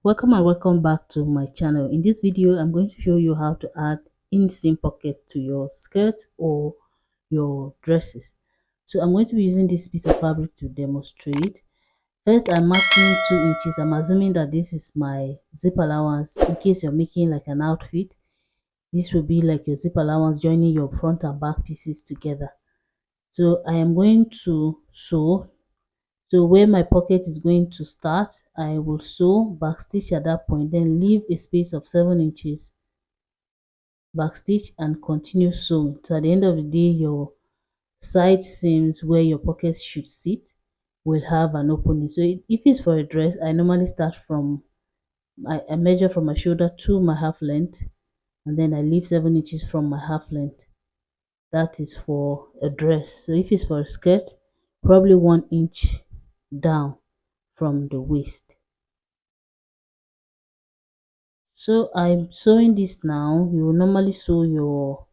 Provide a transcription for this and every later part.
Welcome and welcome back to my channel. In this video I'm going to show you how to add inseam pockets to your skirts or your dresses. So I'm going to be using this piece of fabric to demonstrate. First, I'm marking 2 inches. I'm assuming that this is my zip allowance. In case you're making like an outfit, this will be like your zip allowance joining your front and back pieces together. So I am going to sew. So where my pocket is going to start, I will sew backstitch at that point, then leave a space of 7 inches backstitch and continue sewing. So at the end of the day, your side seams where your pockets should sit will have an opening. So if it's for a dress, I normally start from I measure from my shoulder to my half length, and then I leave 7 inches from my half length. That is for a dress. So if it's for a skirt, probably 1 inch down from the waist. So I'm sewing this now. You will normally sew your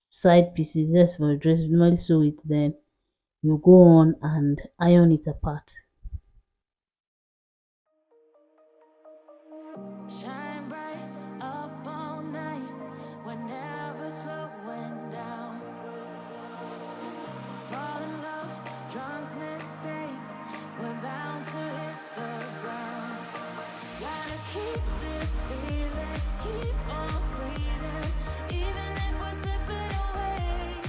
side pieces. Yes, for a dress, you normally sew it, then you go on and iron it apart. Shine bright up all night, we're never slowing down. Fall in love, drunk mistakes, we're bound to hit the ground. Gotta keep this feeling, keep on breathing, even if we're slipping away.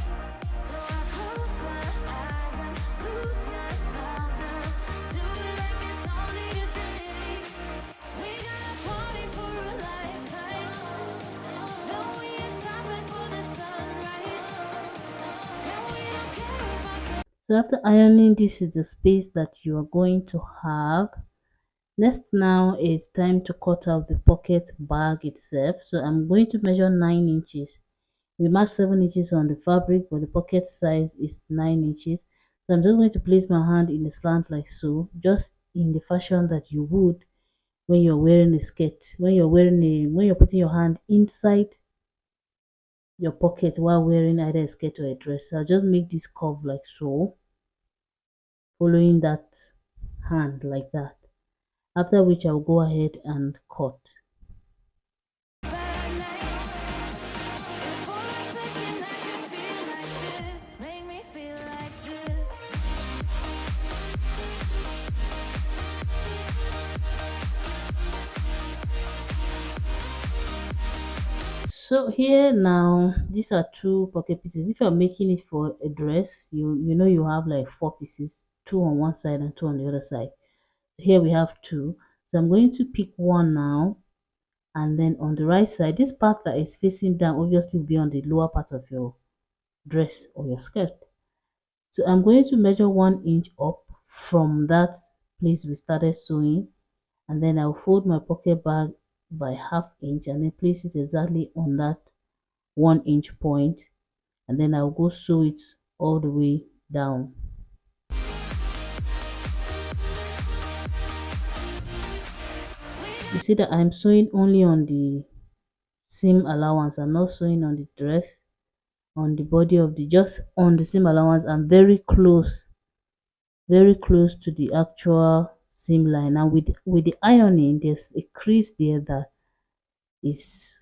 So I close my eyes and lose myself now. Do it like it's only today. We got a party for a lifetime. No, we ain't stopping for the sunrise. And we don't care about the So after ironing, this is the space that you are going to have. Next now it's time to cut out the pocket bag itself. So I'm going to measure 9 inches. We mark 7 inches on the fabric, but the pocket size is 9 inches. So I'm just going to place my hand in a slant like so, just in the fashion that you would when you're wearing a skirt. When you're putting your hand inside your pocket while wearing either a skirt or a dress. So I'll just make this curve like so, following that hand like that. After which I'll go ahead and cut. bad nights. If for a second I can feel like this, make me feel like this. So here now, these are two pocket pieces. If you're making it for a dress, you know you have like 4 pieces, two on one side and two on the other side. Here we have two. So I'm going to pick one now, and then on the right side, this part that is facing down obviously will be on the lower part of your dress or your skirt. So I'm going to measure 1 inch up from that place we started sewing, and then I'll fold my pocket bag by ½ inch and then place it exactly on that 1 inch point, and then I'll go sew it all the way down. You see that I'm sewing only on the seam allowance. I'm not sewing on the dress, on the body of the, just on the seam allowance. I'm very close to the actual seam line. And with the ironing, there's a crease there that is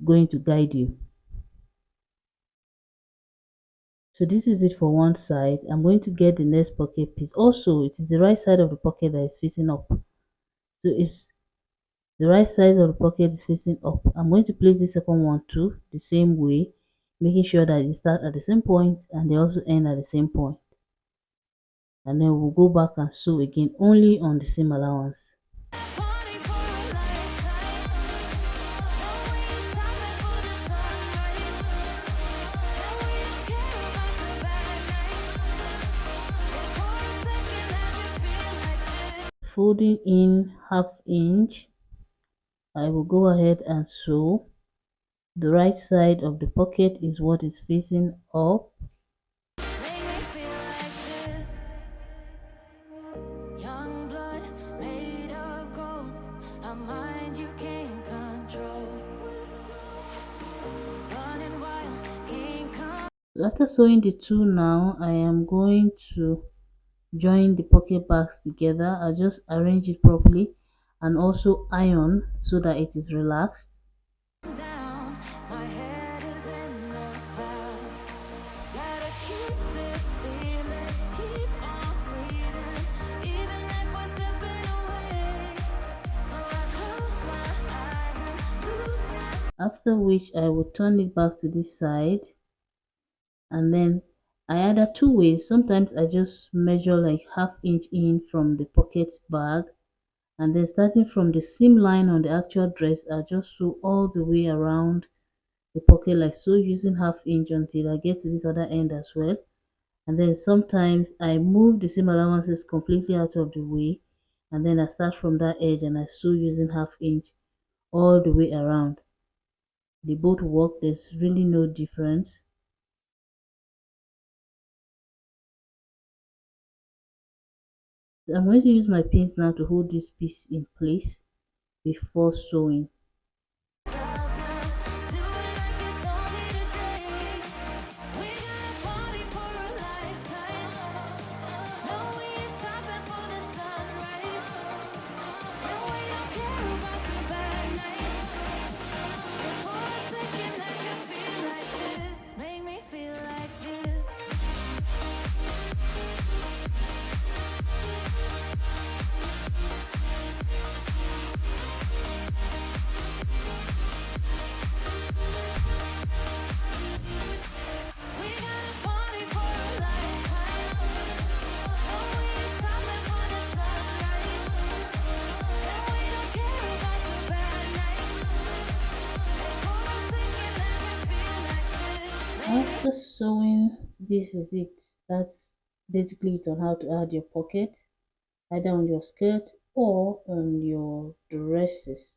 going to guide you. So this is it for one side. I'm going to get the next pocket piece. Also, it is the right side of the pocket that is facing up. So it's the right side of the pocket is facing up. I'm going to place the second one too the same way, making sure that it start at the same point and they also end at the same point. And then we'll go back and sew again only on the seam allowance. Party for a lifetime. No, we ain't stopping for the sunrise. And we don't care about the bad nights. If for a second I can feel like this. Folding in ½ inch, I will go ahead and sew. The right side of the pocket is what is facing up. Make me feel like this. Young blood made of gold, a mind you can't control. Running wild, can't come. After sewing the two now, I am going to join the pocket bags together. I'll just arrange it properly and also iron so that it is relaxed. Down, my head is in the clouds. Gotta keep this feeling, keep on breathing, even if we're slipping away. So I close my eyes and lose myself. After which I will turn it back to this side, and then I either two ways. Sometimes I just measure like half inch in from the pocket bag, and then starting from the seam line on the actual dress, I just sew all the way around the pocket like so, using half inch until I get to this other end as well. And then sometimes I move the seam allowances completely out of the way, and then I start from that edge and I sew using half inch all the way around. They both work, there's really no difference. So I'm going to use my pins now to hold this piece in place before sewing. Do it like it's only today. We got a party for a lifetime. No, we ain't stopping for the sunrise. And we don't care about the bad nights. And for a second, I can feel like this. Make me feel like this. We got a party for a lifetime. No, we ain't stopping for the sunrise. And we don't care about the bad nights. And for a second, I can feel like this. After sewing, this is it. That's basically it on how to add your pocket, either on your skirt or on your dresses.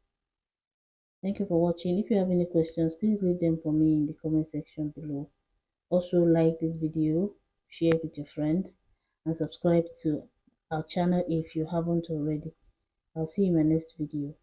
Thank you for watching. If you have any questions, please leave them for me in the comment section below. Also, like this video, share it with your friends, and subscribe to our channel if you haven't already. I'll see you in my next video.